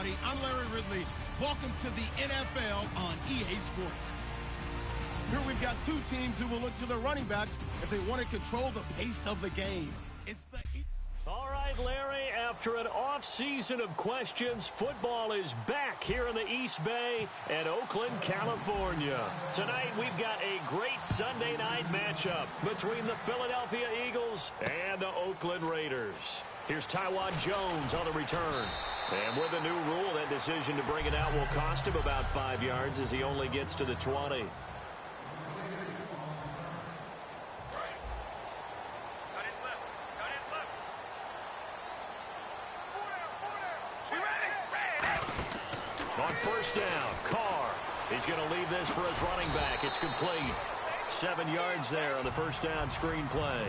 everybody. I'm Larry Ridley. Welcome to the NFL on EA Sports. Here we've got two teams who will look to their running backs if they want to control the pace of the game. It's the... All right, Larry, after an off-season of questions, football is back here in the East Bay at Oakland, California. Tonight, we've got a great Sunday night matchup between the Philadelphia Eagles and the Oakland Raiders. Here's Taiwan Jones on the return. And with a new rule, that decision to bring it out will cost him about 5 yards as he only gets to the 20. On first down, Carr. He's going to leave this for his running back. It's complete. 7 yards there on the first down screen play.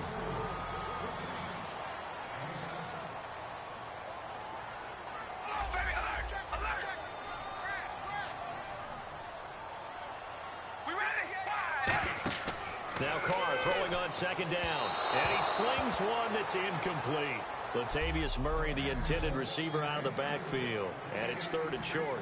Now Carr throwing on second down. And he slings one that's incomplete. Latavius Murray, the intended receiver, out of the backfield. And it's third and short.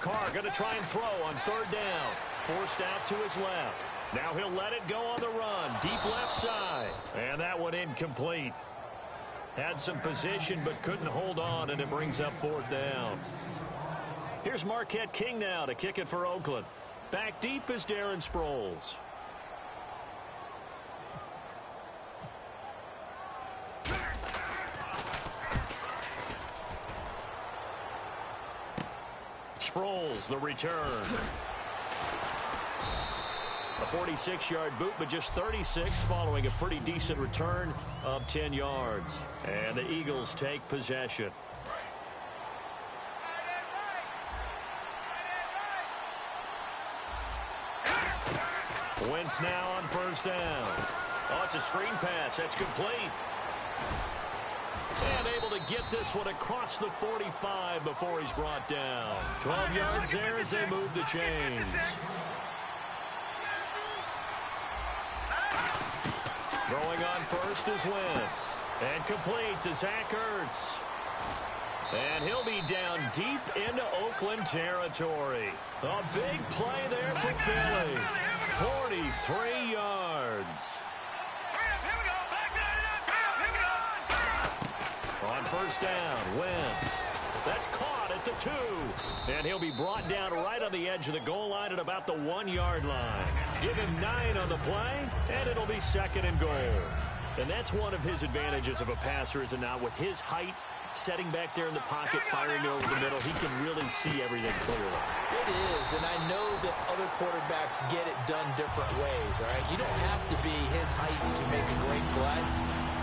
Carr going to try and throw on third down. Forced out to his left. Now he'll let it go on the run. Deep left side. And that one incomplete. Had some position but couldn't hold on, and it brings up fourth down. Here's Marquette King now to kick it for Oakland. Back deep is Darren Sproles. Sproles, the return. A 46-yard boot, but just 36 following a pretty decent return of 10 yards. And the Eagles take possession. Wentz now on first down. Oh, it's a screen pass. That's complete. And able to get this one across the 45 before he's brought down. 12 yards there as they move the chains. Throwing on first is Wentz. And complete to Zach Ertz. And he'll be down deep into Oakland territory. A big play there for Philly. 43 yards. On first down, Wentz. That's caught at the 2. And he'll be brought down right on the edge of the goal line at about the 1 yard line. Give him 9 on the play, and it'll be second and goal. And that's one of his advantages of a passer, is it not? With his height, setting back there in the pocket, firing over the middle, he can really see everything clearly. It is, and I know that other quarterbacks get it done different ways, all right? You don't have to be his height to make a great play.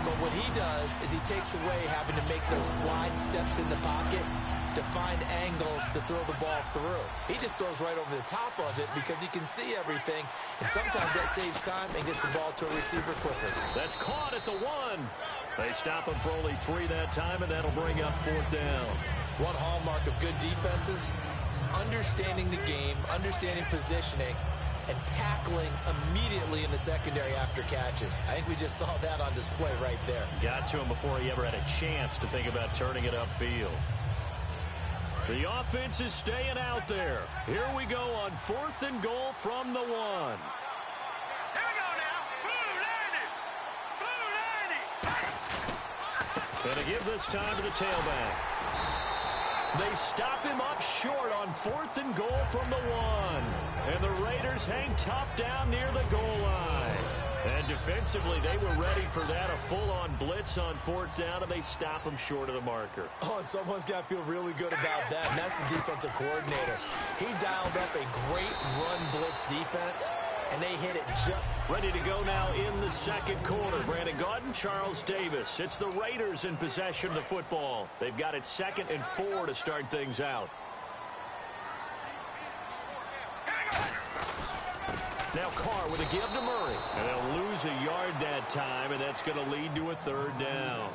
But what he does is he takes away having to make those slide steps in the pocket to find angles to throw the ball through. He just throws right over the top of it because he can see everything, and sometimes that saves time and gets the ball to a receiver quicker. That's caught at the 1. They stop him for only 3 that time, and that'll bring up fourth down. One hallmark of good defenses is understanding the game, understanding positioning, and tackling immediately in the secondary after catches. I think we just saw that on display right there. Got to him before he ever had a chance to think about turning it upfield. The offense is staying out there. Here we go on fourth and goal from the 1. Here we go now. Blue 90. And to give this time to the tailback. They stop him up short on fourth and goal from the 1. And the Raiders hang tough down near the goal line. And defensively, they were ready for that, a full-on blitz on fourth down, and they stop him short of the marker. Oh, and someone's got to feel really good about that, and that's the defensive coordinator. He dialed up a great run blitz defense, and they hit it just... Ready to go now in the second quarter. Brandon Gaudin, Charles Davis. It's the Raiders in possession of the football. They've got it 2nd and 4 to start things out. Now Carr with a give to Murray. And they'll lose a yard that time, and that's going to lead to a third down.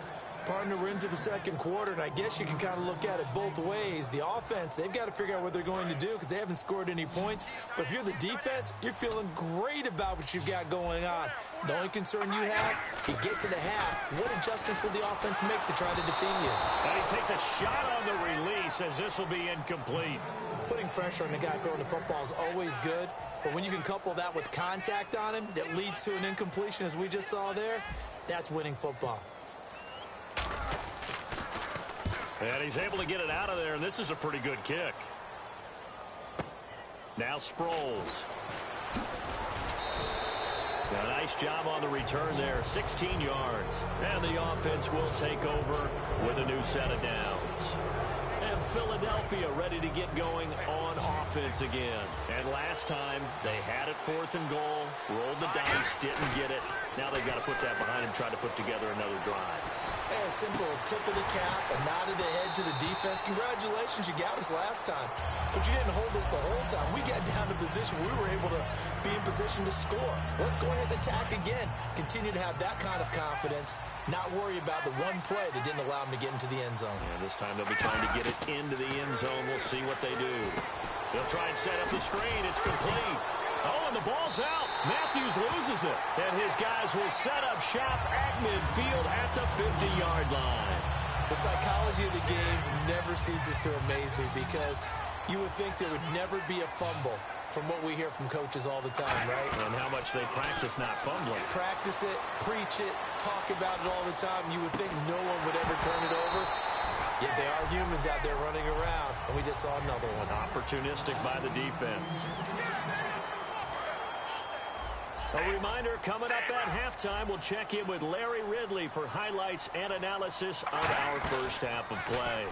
Partner, we're into the second quarter, and I guess you can kind of look at it both ways. The offense, they've got to figure out what they're going to do because they haven't scored any points. But if you're the defense, you're feeling great about what you've got going on. The only concern you have, you get to the half. What adjustments will the offense make to try to defeat you? And he takes a shot on the release as this will be incomplete. Putting pressure on the guy throwing the football is always good. But when you can couple that with contact on him that leads to an incompletion, as we just saw there, that's winning football. And he's able to get it out of there, and this is a pretty good kick. Now Sproles. A nice job on the return there, 16 yards. And the offense will take over with a new set of downs. And Philadelphia ready to get going on offense again. And last time, they had it 4th and goal, rolled the dice, didn't get it. Now they've got to put that behind them, try to put together another drive. A simple tip of the cap, a nod of the head to the defense. Congratulations, you got us last time. But you didn't hold us the whole time. We got down to position. We were able to be in position to score. Let's go ahead and attack again. Continue to have that kind of confidence. Not worry about the one play that didn't allow them to get into the end zone. And this time they'll be trying to get it into the end zone. We'll see what they do. They'll try and set up the screen. It's complete. Oh, and the ball's out. Matthews loses it. And his guys will set up shop at midfield at the 50-yard line. The psychology of the game never ceases to amaze me because you would think there would never be a fumble from what we hear from coaches all the time, right? And how much they practice not fumbling. Practice it, preach it, talk about it all the time. You would think no one would ever turn it over. Yet they are humans out there running around, and we just saw another one. Opportunistic by the defense. A reminder, coming up at halftime, we'll check in with Larry Ridley for highlights and analysis of our first half of play.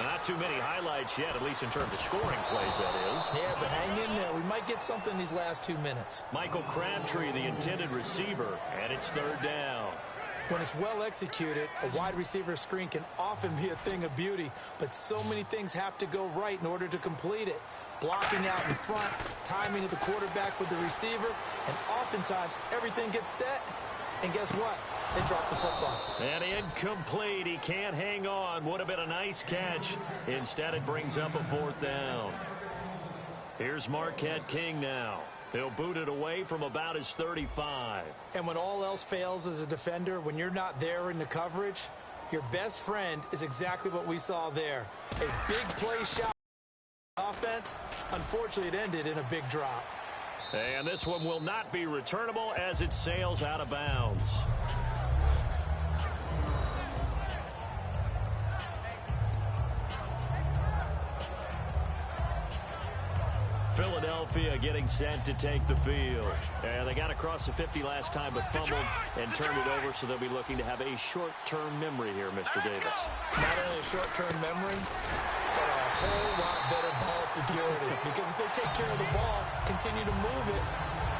Not too many highlights yet, at least in terms of scoring plays, that is. Yeah, but hang in there. We might get something these last 2 minutes. Michael Crabtree, the intended receiver, and it's 3rd down. When it's well executed, a wide receiver screen can often be a thing of beauty, but so many things have to go right in order to complete it. Blocking out in front, timing of the quarterback with the receiver, and oftentimes everything gets set, and guess what? They drop the football. And incomplete. He can't hang on. Would have been a nice catch. Instead, it brings up a 4th down. Here's Marquette King now. He'll boot it away from about his 35. And when all else fails as a defender, when you're not there in the coverage, your best friend is exactly what we saw there. A big play shot offense. Unfortunately, it ended in a big drop. And this one will not be returnable as it sails out of bounds. Philadelphia getting set to take the field. And they got across the 50 last time but fumbled and turned it over, so they'll be looking to have a short-term memory here, Mr. Davis. Not only a short-term memory, but a whole lot better ball security. Because if they take care of the ball, continue to move it,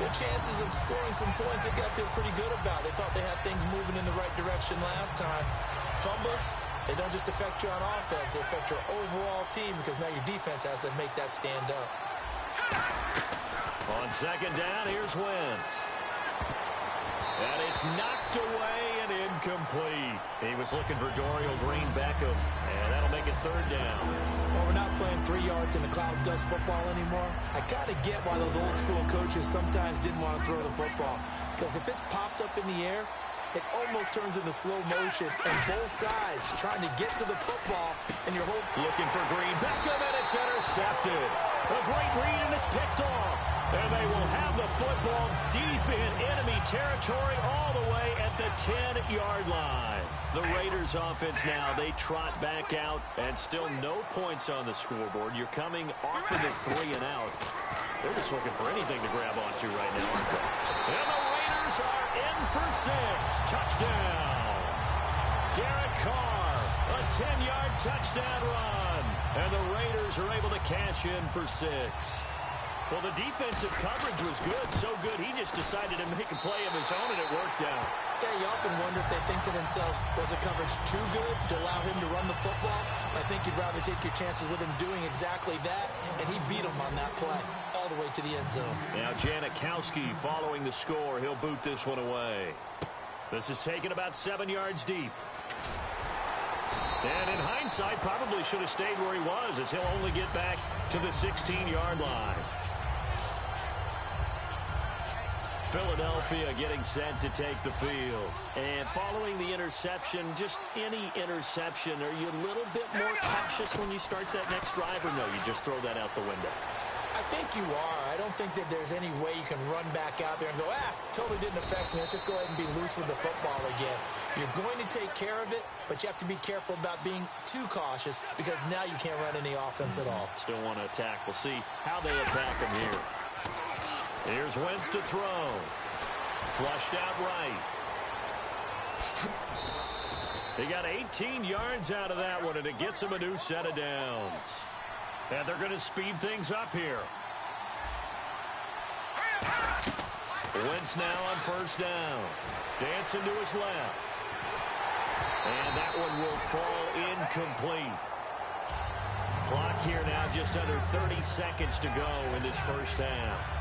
their chances of scoring some points, they've got to feel pretty good about. They thought they had things moving in the right direction last time. Fumbles, they don't just affect you on offense, they affect your overall team because now your defense has to make that stand up. On 2nd down, here's Wentz. And it's knocked away and incomplete. He was looking for Dorial Green Beckham, and that'll make it 3rd down. Well, we're not playing 3 yards in the cloud of dust football anymore. I kind of get why those old-school coaches sometimes didn't want to throw the football. Because if it's popped up in the air, it almost turns into slow motion, and both sides trying to get to the football, and you're looking for Green Beckham, and it's intercepted. A great read, and it's picked off. And they will have the football deep in enemy territory all the way at the 10-yard line. The Raiders offense now, they trot back out, and still no points on the scoreboard. You're coming off of the 3 and out. They're just looking for anything to grab onto right now. And the Raiders are in for 6. Touchdown. Derek Carr, a 10-yard touchdown run. And the Raiders are able to cash in for 6. Well, the defensive coverage was good, so good he just decided to make a play of his own, and it worked out. Yeah, you often wonder if they think to themselves, was the coverage too good to allow him to run the football? I think you'd rather take your chances with him doing exactly that, and he beat him on that play all the way to the end zone. Now Janikowski following the score. He'll boot this one away. This is taken about 7 yards deep. And in hindsight, probably should have stayed where he was, as he'll only get back to the 16-yard line. Philadelphia getting set to take the field. And following the interception, just any interception, are you a little bit more cautious when you start that next drive, or no, you just throw that out the window? I think you are. I don't think that there's any way you can run back out there and go, totally didn't affect me. Let's just go ahead and be loose with the football again. You're going to take care of it, but you have to be careful about being too cautious because now you can't run any offense at all. Still want to attack. We'll see how they attack him here. Here's Wentz to throw. Flushed out right. He got 18 yards out of that one, and it gets him a new set of downs. And they're going to speed things up here. Wentz now on first down. Dancing to his left. And that one will fall incomplete. Clock here now just under 30 seconds to go in this first half.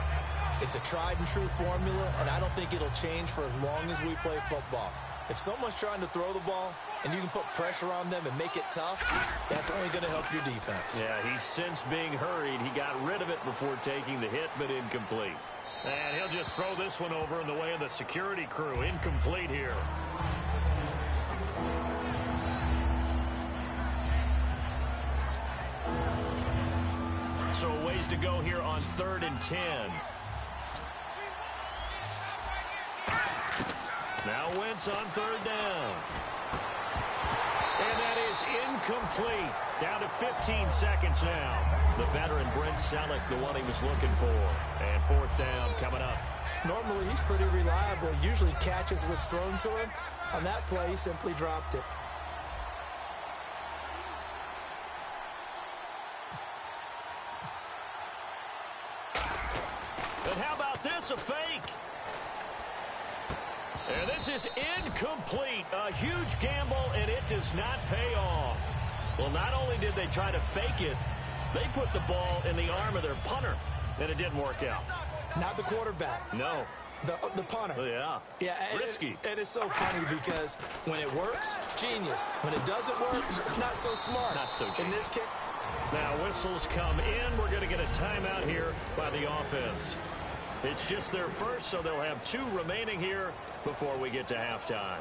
It's a tried-and-true formula, and I don't think it'll change for as long as we play football. If someone's trying to throw the ball and you can put pressure on them and make it tough, that's only going to help your defense. Yeah, he's since being hurried. He got rid of it before taking the hit, but incomplete. And he'll just throw this one over in the way of the security crew. Incomplete here. So ways to go here on 3rd and 10. Now Wentz on 3rd down. And that is incomplete. Down to 15 seconds now. The veteran Brent Selleck, the one he was looking for. And 4th down coming up. Normally he's pretty reliable. He usually catches what's thrown to him. On that play, he simply dropped it. And how about this, a fake? And this is incomplete. A huge gamble, and it does not pay off. Well, not only did they try to fake it, they put the ball in the arm of their punter, and it didn't work out. Not the quarterback. No. The punter. Yeah. Yeah. Risky. It is so funny because when it works, genius. When it doesn't work, not so smart. Not so genius. In this case. Now whistles come in. We're going to get a timeout here by the offense. It's just their first, so they'll have 2 remaining here before we get to halftime.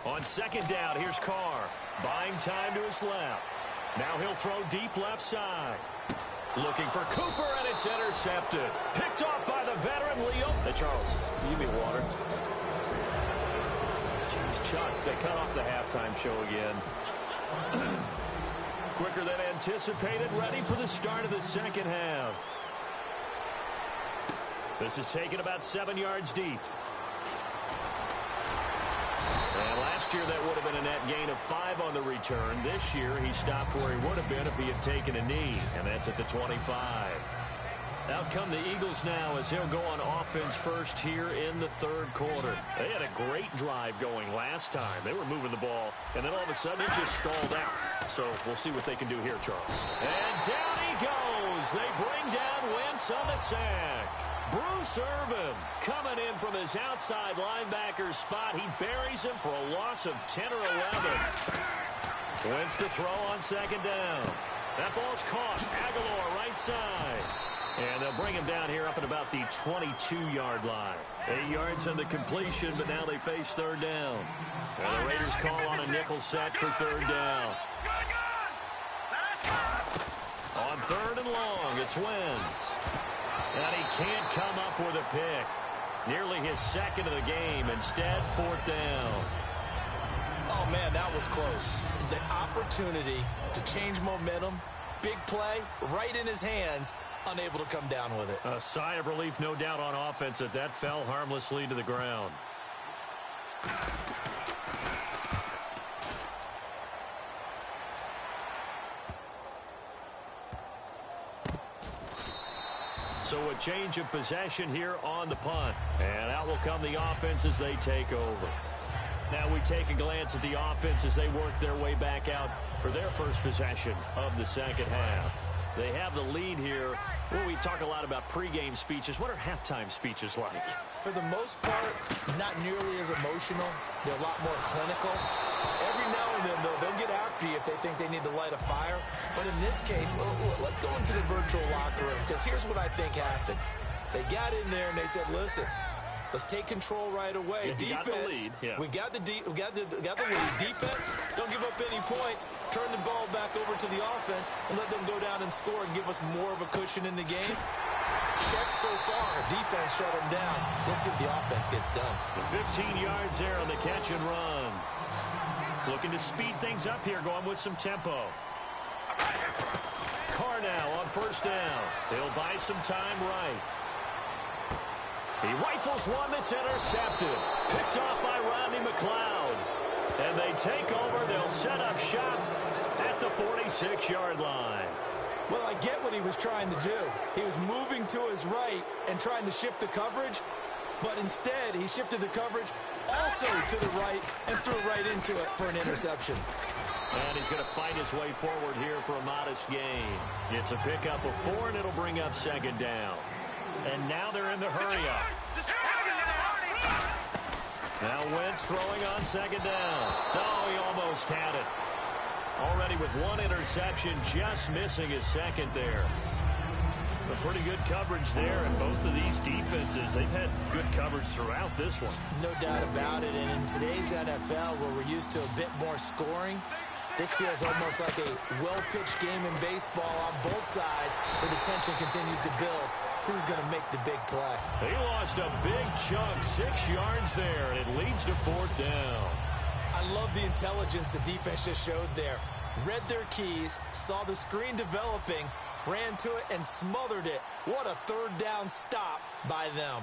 On 2nd down, here's Carr. Buying time to his left. Now he'll throw deep left side. Looking for Cooper, and it's intercepted. Picked off by the veteran Leo. Hey, Charles, will you give me water? Jeez, Chuck, they cut off the halftime show again. Quicker than anticipated, ready for the start of the second half. This is taken about 7 yards deep. And last year, that would have been a net gain of 5 on the return. This year, he stopped where he would have been if he had taken a knee, and that's at the 25. Out come the Eagles now as he'll go on offense first here in the 3rd quarter. They had a great drive going last time. They were moving the ball, and then all of a sudden, it just stalled out. So we'll see what they can do here, Charles. And down he goes. They bring down Wentz on the sack. Bruce Irvin coming in from his outside linebacker spot. He buries him for a loss of 10 or 11. Wentz to throw on 2nd down. That ball's caught. Aguilar right side. And they'll bring him down here up at about the 22-yard line. 8 yards on the completion, but now they face 3rd down. And the Raiders call on a nickel set for 3rd down. On 3rd and long, it's Wentz. And he can't come up with a pick. Nearly his 2nd of the game. Instead, 4th down. Oh, man, that was close. The opportunity to change momentum, big play, right in his hands, unable to come down with it. A sigh of relief, no doubt, on offense that fell harmlessly to the ground. So a change of possession here on the punt. And out will come the offense as they take over. Now we take a glance at the offense as they work their way back out for their first possession of the second half. They have the lead here. Well, we talk a lot about pregame speeches. What are halftime speeches like? For the most part, not nearly as emotional. They're a lot more clinical. Every now and then, though, they'll get after you if they think they need to light a fire. But in this case, let's go into the virtual locker room, because here's what I think happened. They got in there and they said, listen, let's take control right away. Yeah, Defense, we got the lead. Defense, don't give up any points. Turn the ball back over to the offense and let them go down and score and give us more of a cushion in the game. Check so far. Defense shut them down. Let's see if the offense gets done. 15 yards there on the catch and run. Looking to speed things up here, going with some tempo. Carr now on first down. He'll buy some time right. He rifles one that's intercepted. Picked off by Rodney McLeod. And they take over. They'll set up shop at the 46-yard line. Well, I get what he was trying to do. He was moving to his right and trying to shift the coverage. But instead, he shifted the coverage also to the right and threw right into it for an interception. And he's going to fight his way forward here for a modest gain. It's a pickup of 4, and it'll bring up second down. And now they're in the hurry-up. Now Wentz throwing on second down. Oh, he almost had it. Already with one interception, just missing his second there. But pretty good coverage there, and both of these defenses, they've had good coverage throughout this one. No doubt about it, and in today's NFL, where we're used to a bit more scoring, this feels almost like a well-pitched game in baseball on both sides, where the tension continues to build. Who's going to make the big play? He lost a big chunk, 6 yards there, and it leads to fourth down. I love the intelligence the defense just showed there. Read their keys, saw the screen developing, ran to it, and smothered it. What a third down stop by them.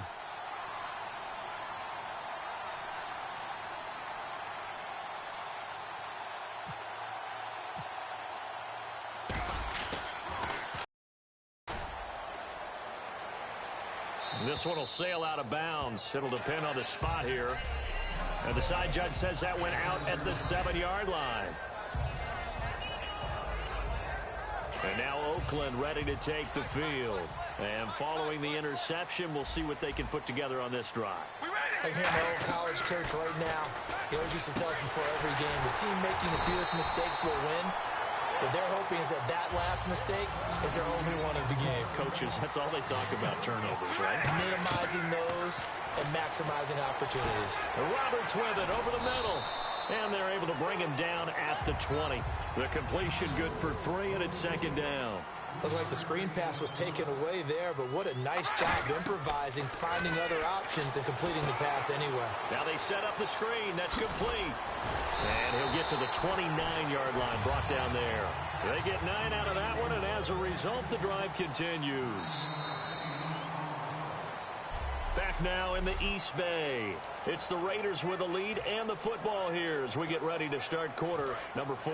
This one will sail out of bounds. It'll depend on the spot here. And the side judge says that went out at the 7-yard line. And now Oakland ready to take the field. And following the interception, we'll see what they can put together on this drive. I hear my old college coach right now. He always used to tell us before every game, the team making the fewest mistakes will win. What they're hoping is that that last mistake is their only one of the game. Coaches, that's all they talk about, turnovers, right? Minimizing those and maximizing opportunities. Roberts with it over the middle. And they're able to bring him down at the 20. The completion good for 3, and it's second down. Looked like the screen pass was taken away there, but what a nice job improvising, finding other options, and completing the pass anyway. Now they set up the screen. That's complete. And he'll get to the 29-yard line, brought down there. They get 9 out of that one, and as a result, the drive continues. Back now in the East Bay. It's the Raiders with the lead and the football here as we get ready to start quarter number 4.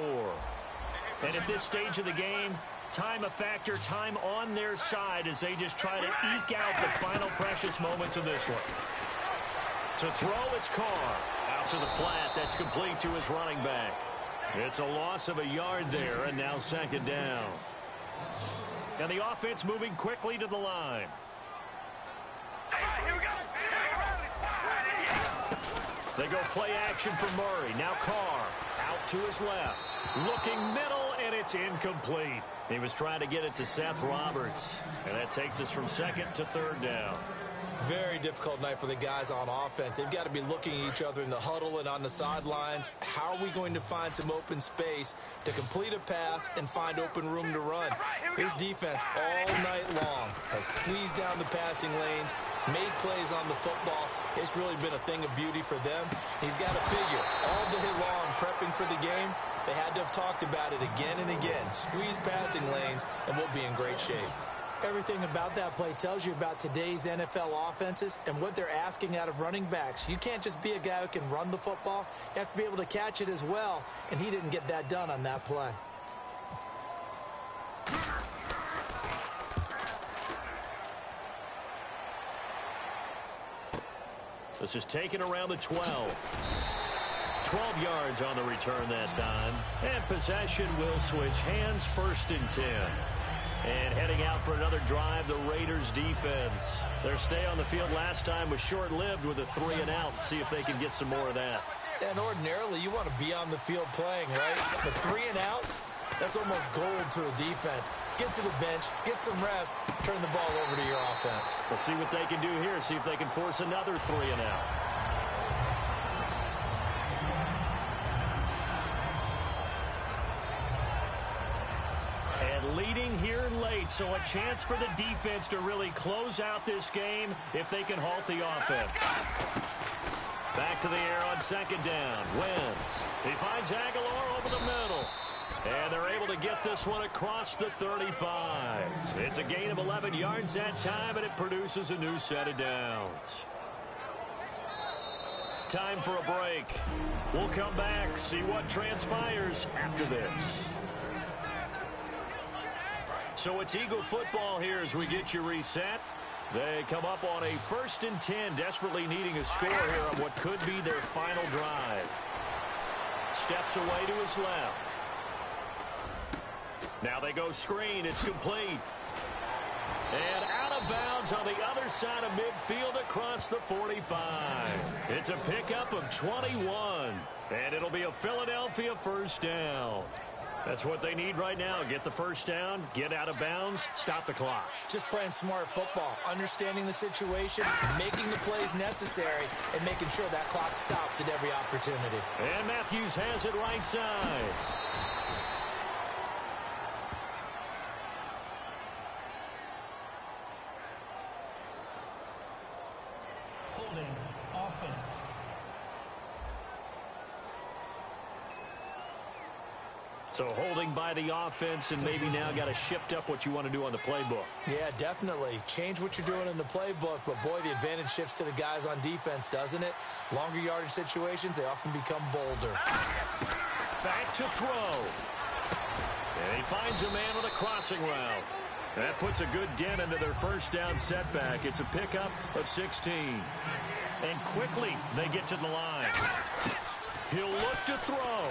And at this stage of the game, time a factor, time on their side as they just try to eke out the final precious moments of this one. To throw, it's Carr. Out to the flat. That's complete to his running back. It's a loss of a yard there, and now second down. And the offense moving quickly to the line. They go play action for Murray. Now Carr out to his left. Looking middle, and it's incomplete. He was trying to get it to Seth Roberts. And that takes us from second to third down. Very difficult night for the guys on offense. They've got to be looking at each other in the huddle and on the sidelines. How are we going to find some open space to complete a pass and find open room to run? His defense all night long has squeezed down the passing lanes, made plays on the football. It's really been a thing of beauty for them. He's got to figure all day long prepping for the game. They had to have talked about it again and again. Squeeze passing lanes, and we'll be in great shape. Everything about that play tells you about today's NFL offenses and what they're asking out of running backs. You can't just be a guy who can run the football. You have to be able to catch it as well, and he didn't get that done on that play. This is taken around the 12. 12 yards on the return that time. And possession will switch hands, 1st and 10. And heading out for another drive, the Raiders defense. Their stay on the field last time was short-lived with a 3-and-out. See if they can get some more of that. And ordinarily, you want to be on the field playing, right? But 3-and-outs, that's almost gold to a defense. Get to the bench, get some rest, turn the ball over to your offense. We'll see what they can do here. See if they can force another 3-and-out. And leading here late, so a chance for the defense to really close out this game if they can halt the offense. Back to the air on 2nd down. Wentz. He finds Aguilar over the middle. And they're able to get this one across the 35. It's a gain of 11 yards that time, and it produces a new set of downs. Time for a break. We'll come back, see what transpires after this. So it's Eagle football here as we get you reset. They come up on a 1st and 10, desperately needing a score here on what could be their final drive. Steps away to his left. Now they go screen. It's complete. And out of bounds on the other side of midfield across the 45. It's a pickup of 21. And it'll be a Philadelphia 1st down. That's what they need right now. Get the 1st down, get out of bounds, stop the clock. Just playing smart football, understanding the situation, making the plays necessary, and making sure that clock stops at every opportunity. And Matthews has it right side. Holding offense. So holding by the offense, and maybe now got to shift up what you want to do on the playbook. Yeah, definitely. Change what you're doing in the playbook, but boy, the advantage shifts to the guys on defense, doesn't it? Longer yardage situations, they often become bolder. Back to throw. And he finds a man with a crossing route. That puts a good dent into their 1st down setback. It's a pickup of 16. And quickly, they get to the line. He'll look to throw.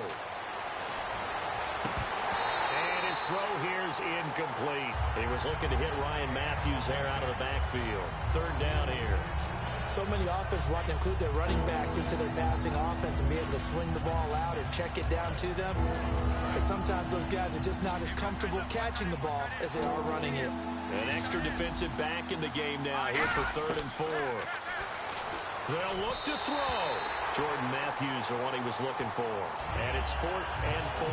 His throw here is incomplete. He was looking to hit Ryan Matthews there out of the backfield. 3rd down here. So many offenses want to include their running backs into their passing offense and be able to swing the ball out or check it down to them. But sometimes those guys are just not as comfortable catching the ball as they are running it. An extra defensive back in the game now here for 3rd and 4. They'll look to throw. Jordan Matthews, the one he was looking for. And it's 4th and 4.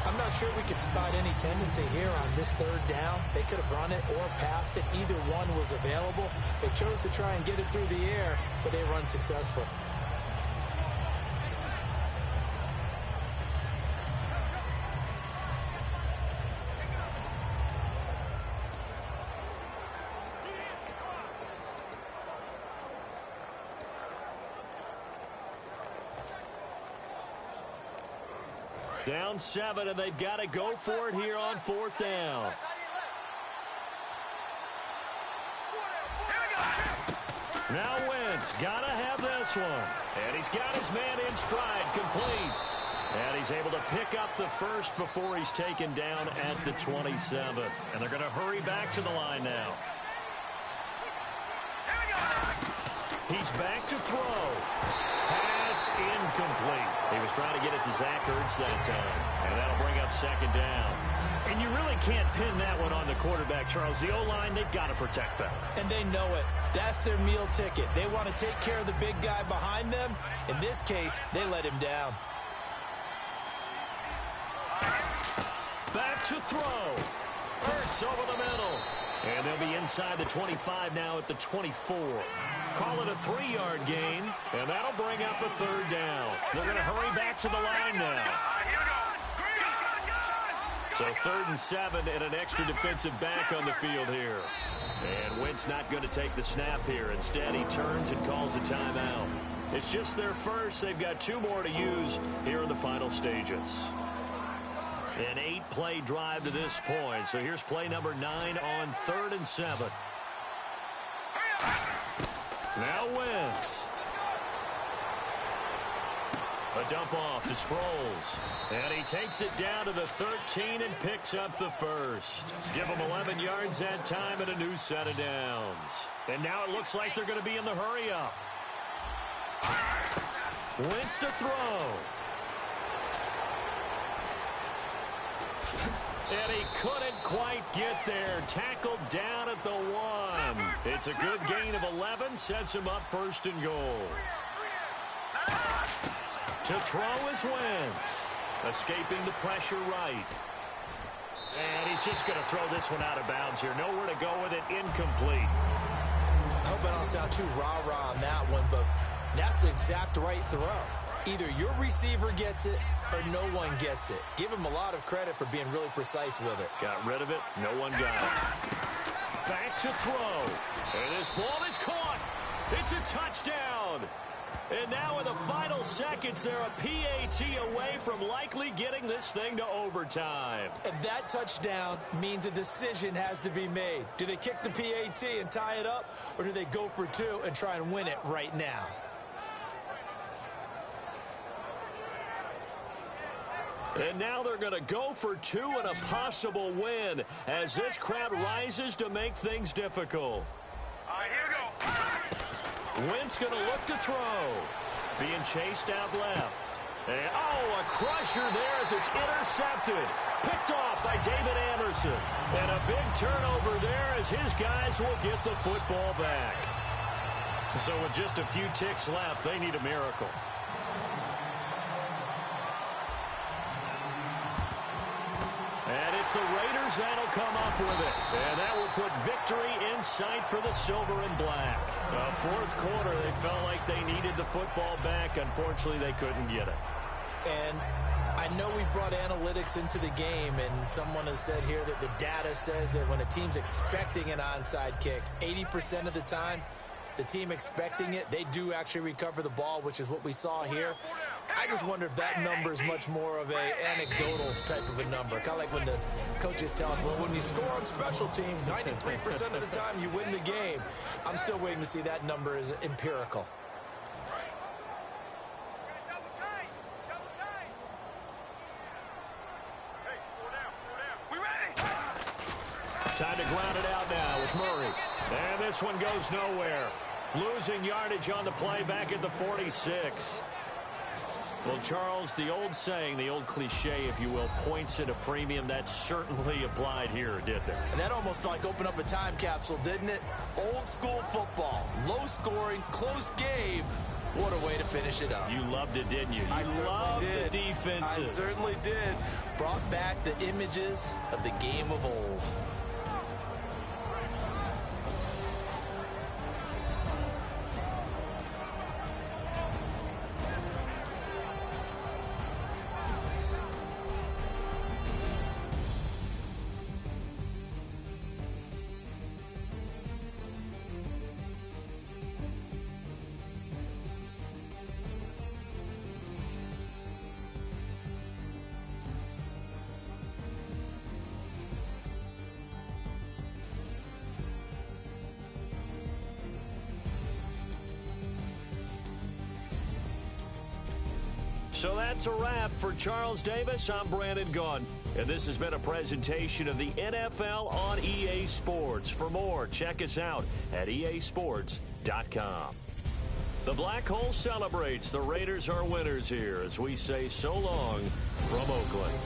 I'm not sure we could spot any tendency here on this 3rd down. They could have run it or passed it. Either one was available. They chose to try and get it through the air, but they were unsuccessful. Down 7, and they've got to go for it here on 4th down. Now Wentz, got to have this one. And he's got his man in stride, complete. And he's able to pick up the 1st before he's taken down at the 27. And they're going to hurry back to the line now. He's back to throw. Pass incomplete. He was trying to get it to Zach Ertz that time. And that'll bring up 2nd down. And you really can't pin that one on the quarterback, Charles. The O-line, they've got to protect that. And they know it. That's their meal ticket. They want to take care of the big guy behind them. In this case, they let him down. Back to throw. Ertz over the middle. And they'll be inside the 25 now at the 24. Call it a 3-yard gain, and that'll bring up a 3rd down. They're going to hurry back to the line now. So 3rd and 7 and an extra defensive back on the field here. And Wentz not going to take the snap here. Instead, he turns and calls a timeout. It's just their first. They've got 2 more to use here in the final stages. An 8-play drive to this point. So here's play number 9 on 3rd and 7. Now Wentz. A dump off to Sproles. And he takes it down to the 13 and picks up the first. Give him 11 yards that time and a new set of downs. And now it looks like they're going to be in the hurry-up. Wentz to throw. And he couldn't quite get there. Tackled down at the 1. It's a good gain of 11. Sets him up first and goal. To throw is Wentz. Escaping the pressure right. And he's just going to throw this one out of bounds here. Nowhere to go with it. Incomplete. I hope I don't sound too rah-rah on that one, but that's the exact right throw. Either your receiver gets it or no one gets it. Give him a lot of credit for being really precise with it. Got rid of it. No one got it. Back to throw. And this ball is caught. It's a touchdown. And now in the final seconds, they're a PAT away from likely getting this thing to overtime. And that touchdown means a decision has to be made. Do they kick the PAT and tie it up, or do they go for 2 and try and win it right now? And now they're going to go for 2 and a possible win as this crowd rises to make things difficult. All right, here we go. Wentz going to look to throw. Being chased out left. And, a crusher there as it's intercepted. Picked off by David Anderson. And a big turnover there as his guys will get the football back. So with just a few ticks left, they need a miracle. And it's the Raiders that'll come up with it. And that will put victory in sight for the silver and black. Fourth quarter, they felt like they needed the football back. Unfortunately, they couldn't get it. And I know we brought analytics into the game, and someone has said here that the data says that when a team's expecting an onside kick, 80% of the time, the team expecting it, they do actually recover the ball, which is what we saw here. I just wonder if that number is much more of a anecdotal type of a number. Kind of like when the coaches tell us, well, when you score on special teams, 93% of the time you win the game. I'm still waiting to see that number is empirical. Time to ground it out now with Murray. And this one goes nowhere. Losing yardage on the play back at the 46. Well, Charles, the old saying, the old cliche, if you will, points at a premium, that certainly applied here, didn't it? And that almost like opened up a time capsule, didn't it? Old school football, low scoring, close game. What a way to finish it up. You loved it, didn't you? You loved the defensive. I certainly did. Brought back the images of the game of old. So that's a wrap for Charles Davis. I'm Brandon Gunn. And this has been a presentation of the NFL on EA Sports. For more, check us out at easports.com. The Black Hole celebrates. The Raiders are winners here as we say so long from Oakland.